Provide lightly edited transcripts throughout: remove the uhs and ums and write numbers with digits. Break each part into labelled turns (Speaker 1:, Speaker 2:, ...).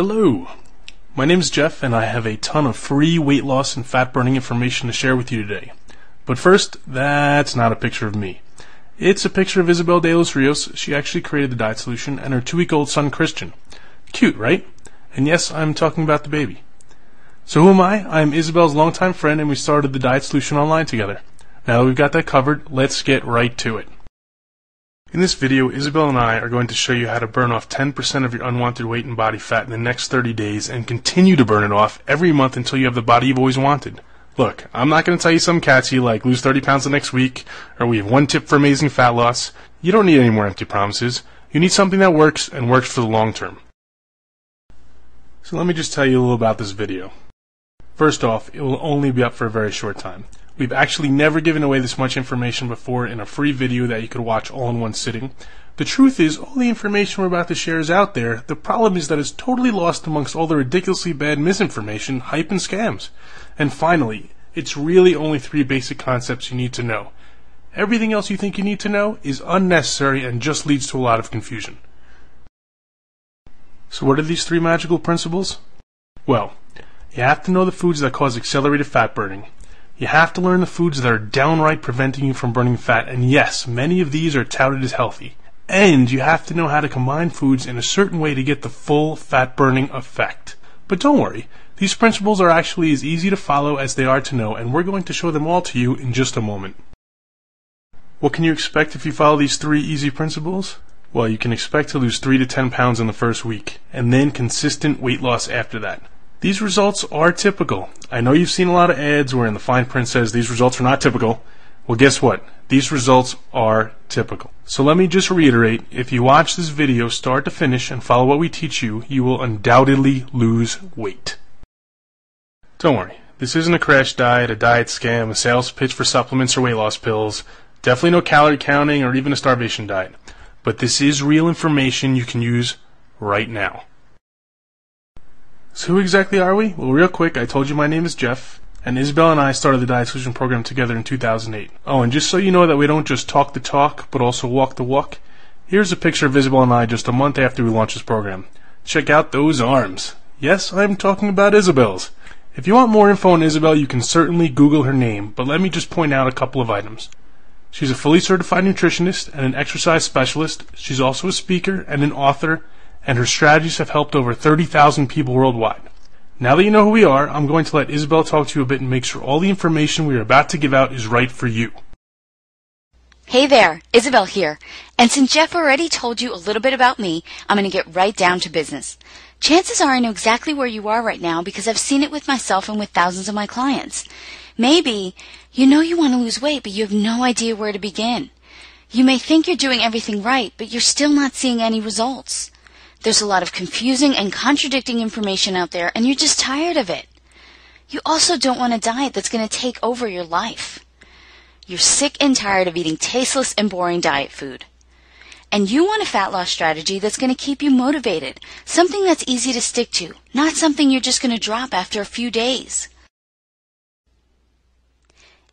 Speaker 1: Hello, my name is Jeff and I have a ton of free weight loss and fat burning information to share with you today. But first, that's not a picture of me. It's a picture of Isabel de los Rios. She actually created the diet solution, and her 2-week-old son Christian. Cute, right? And yes, I'm talking about the baby. So who am I? I'm Isabel's longtime friend and we started the diet solution online together. Now that we've got that covered, let's get right to it. In this video, Isabel and I are going to show you how to burn off 10% of your unwanted weight and body fat in the next 30 days and continue to burn it off every month until you have the body you've always wanted. Look, I'm not going to tell you some catchy like lose 30 pounds the next week, or we have one tip for amazing fat loss. You don't need any more empty promises. You need something that works and works for the long term. So let me just tell you a little about this video. First off, it will only be up for a very short time. We've actually never given away this much information before in a free video that you could watch all in one sitting. The truth is, all the information we're about to share is out there. The problem is that it's totally lost amongst all the ridiculously bad misinformation, hype, and scams. And finally, it's really only 3 basic concepts you need to know. Everything else you think you need to know is unnecessary and just leads to a lot of confusion. So what are these 3 magical principles? Well, you have to know the foods that cause accelerated fat burning. You have to learn the foods that are downright preventing you from burning fat, and yes, many of these are touted as healthy. And you have to know how to combine foods in a certain way to get the full fat burning effect. But don't worry, these principles are actually as easy to follow as they are to know, and we're going to show them all to you in just a moment. What can you expect if you follow these 3 easy principles? Well, you can expect to lose 3 to 10 pounds in the first week, and then consistent weight loss after that. These results are typical. I know you've seen a lot of ads where in the fine print says these results are not typical. Well, guess what? These results are typical. So let me just reiterate, if you watch this video start to finish and follow what we teach you, you will undoubtedly lose weight. Don't worry, this isn't a crash diet, a diet scam, a sales pitch for supplements or weight loss pills, definitely no calorie counting or even a starvation diet. But this is real information you can use right now. So who exactly are we? Well, real quick, I told you my name is Jeff, and Isabel and I started the Diet Solution program together in 2008. Oh, and just so you know that we don't just talk the talk, but also walk the walk, here's a picture of Isabel and I just a month after we launched this program. Check out those arms. Yes, I'm talking about Isabel's. If you want more info on Isabel, you can certainly Google her name, but let me just point out a couple of items. She's a fully certified nutritionist and an exercise specialist. She's also a speaker and an author, and her strategies have helped over 30,000 people worldwide. Now that you know who we are, I'm going to let Isabel talk to you a bit and make sure all the information we are about to give out is right for you.
Speaker 2: Hey there, Isabel here. And since Jeff already told you a little bit about me, I'm going to get right down to business. Chances are I know exactly where you are right now because I've seen it with myself and with thousands of my clients. Maybe you know you want to lose weight, but you have no idea where to begin. You may think you're doing everything right, but you're still not seeing any results. There's a lot of confusing and contradicting information out there, and you're just tired of it. You also don't want a diet that's going to take over your life. You're sick and tired of eating tasteless and boring diet food. And you want a fat loss strategy that's going to keep you motivated, something that's easy to stick to, not something you're just going to drop after a few days.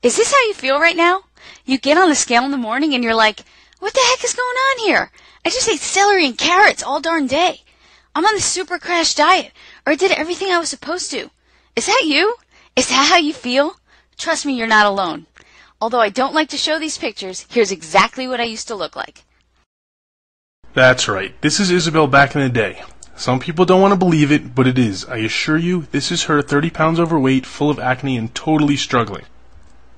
Speaker 2: Is this how you feel right now? You get on the scale in the morning and you're like, what the heck is going on here? I just ate celery and carrots all darn day. I'm on the super crash diet, or I did everything I was supposed to. Is that you? Is that how you feel? Trust me, you're not alone. Although I don't like to show these pictures, here's exactly what I used to look like.
Speaker 1: That's right. This is Isabel back in the day. Some people don't want to believe it, but it is. I assure you, this is her 30 pounds overweight, full of acne, and totally struggling.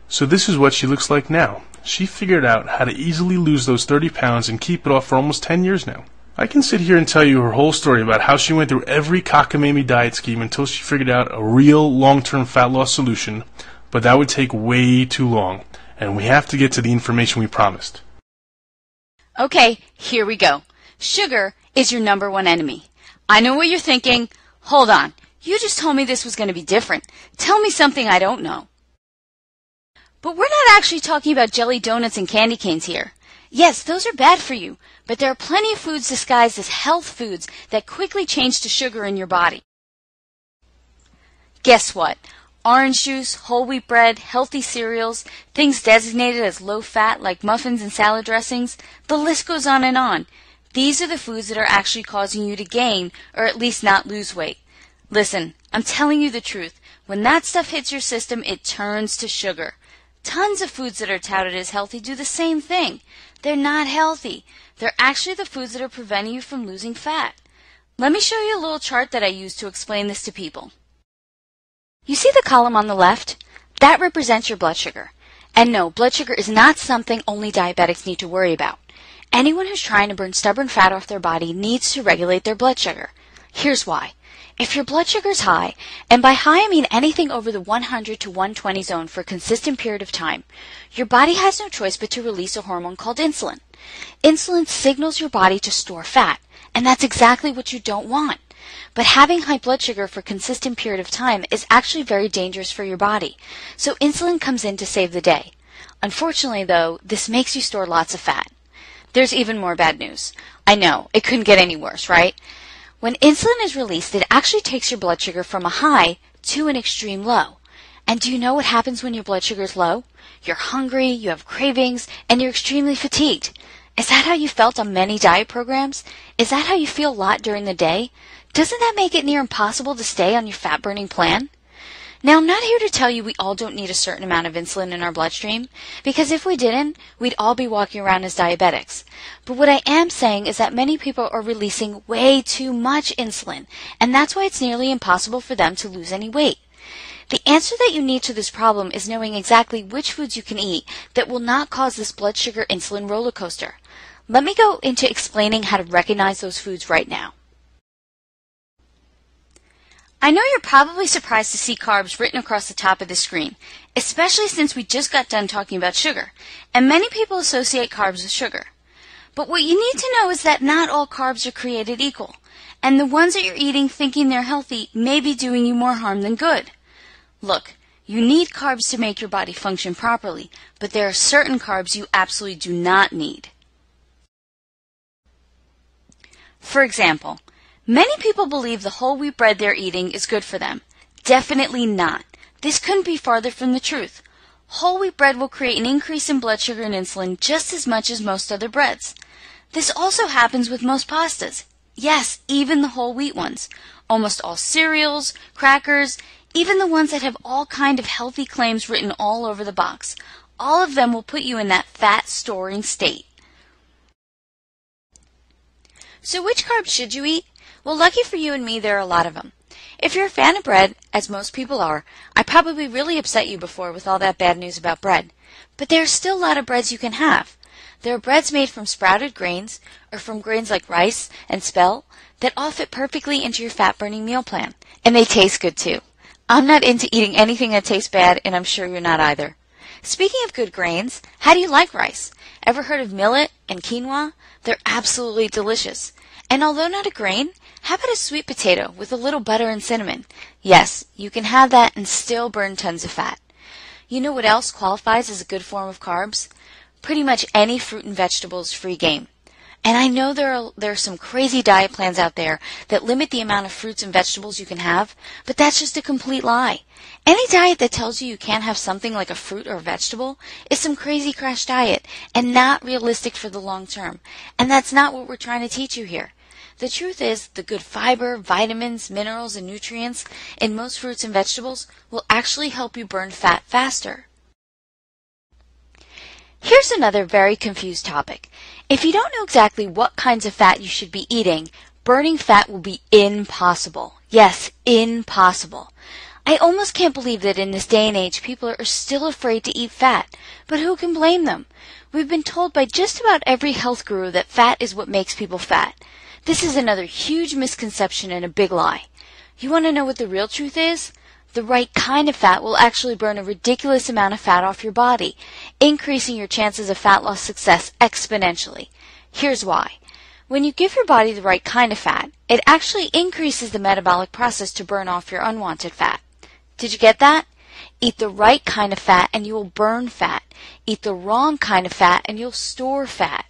Speaker 1: So this is what she looks like now. She figured out how to easily lose those 30 pounds and keep it off for almost 10 years now. I can sit here and tell you her whole story about how she went through every cockamamie diet scheme until she figured out a real long-term fat loss solution, but that would take way too long, and we have to get to the information we promised.
Speaker 2: Okay, here we go. Sugar is your #1 enemy. I know what you're thinking. Hold on. You just told me this was going to be different. Tell me something I don't know. But we're not actually talking about jelly donuts and candy canes here. Yes, those are bad for you, but there are plenty of foods disguised as health foods that quickly change to sugar in your body. Guess what? Orange juice, whole wheat bread, healthy cereals, things designated as low fat like muffins and salad dressings, the list goes on and on. These are the foods that are actually causing you to gain, or at least not lose weight. Listen, I'm telling you the truth. When that stuff hits your system, it turns to sugar. Tons of foods that are touted as healthy do the same thing. They're not healthy. They're actually the foods that are preventing you from losing fat. Let me show you a little chart that I use to explain this to people. You see the column on the left? That represents your blood sugar. And no, blood sugar is not something only diabetics need to worry about. Anyone who's trying to burn stubborn fat off their body needs to regulate their blood sugar. Here's why. If your blood sugar is high, and by high I mean anything over the 100 to 120 zone for a consistent period of time, your body has no choice but to release a hormone called insulin. Insulin signals your body to store fat, and that's exactly what you don't want. But having high blood sugar for a consistent period of time is actually very dangerous for your body, so insulin comes in to save the day. Unfortunately, though, this makes you store lots of fat. There's even more bad news. I know, it couldn't get any worse, right? When insulin is released, it actually takes your blood sugar from a high to an extreme low. And do you know what happens when your blood sugar is low? You're hungry, you have cravings, and you're extremely fatigued. Is that how you felt on many diet programs? Is that how you feel a lot during the day? Doesn't that make it near impossible to stay on your fat-burning plan? Now, I'm not here to tell you we all don't need a certain amount of insulin in our bloodstream, because if we didn't, we'd all be walking around as diabetics. But what I am saying is that many people are releasing way too much insulin, and that's why it's nearly impossible for them to lose any weight. The answer that you need to this problem is knowing exactly which foods you can eat that will not cause this blood sugar insulin roller coaster. Let me go into explaining how to recognize those foods right now. I know you're probably surprised to see carbs written across the top of the screen, especially since we just got done talking about sugar, and many people associate carbs with sugar. But what you need to know is that not all carbs are created equal, and the ones that you're eating thinking they're healthy may be doing you more harm than good. Look, you need carbs to make your body function properly, but there are certain carbs you absolutely do not need. For example, many people believe the whole wheat bread they're eating is good for them. Definitely not. This couldn't be farther from the truth. Whole wheat bread will create an increase in blood sugar and insulin just as much as most other breads. This also happens with most pastas. Yes, even the whole wheat ones. Almost all cereals, crackers, even the ones that have all kind of healthy claims written all over the box. All of them will put you in that fat storing state. So which carbs should you eat? Well, lucky for you and me, there are a lot of them. If you're a fan of bread, as most people are, I probably really upset you before with all that bad news about bread. But there are still a lot of breads you can have. There are breads made from sprouted grains, or from grains like rice and spelt, that all fit perfectly into your fat-burning meal plan. And they taste good too. I'm not into eating anything that tastes bad, and I'm sure you're not either. Speaking of good grains, how do you like rice? Ever heard of millet and quinoa? They're absolutely delicious. And although not a grain, how about a sweet potato with a little butter and cinnamon? Yes, you can have that and still burn tons of fat. You know what else qualifies as a good form of carbs? Pretty much any fruit and vegetable is free game. And I know there are some crazy diet plans out there that limit the amount of fruits and vegetables you can have, but that's just a complete lie. Any diet that tells you can't have something like a fruit or a vegetable is some crazy crash diet and not realistic for the long term. And that's not what we're trying to teach you here. The truth is, the good fiber, vitamins, minerals, and nutrients in most fruits and vegetables will actually help you burn fat faster. Here's another very confused topic. If you don't know exactly what kinds of fat you should be eating, burning fat will be impossible. Yes, impossible. I almost can't believe that in this day and age people are still afraid to eat fat, but who can blame them? We've been told by just about every health guru that fat is what makes people fat. This is another huge misconception and a big lie. You want to know what the real truth is? The right kind of fat will actually burn a ridiculous amount of fat off your body, increasing your chances of fat loss success exponentially. Here's why. When you give your body the right kind of fat, it actually increases the metabolic process to burn off your unwanted fat. Did you get that? Eat the right kind of fat and you will burn fat. Eat the wrong kind of fat and you'll store fat.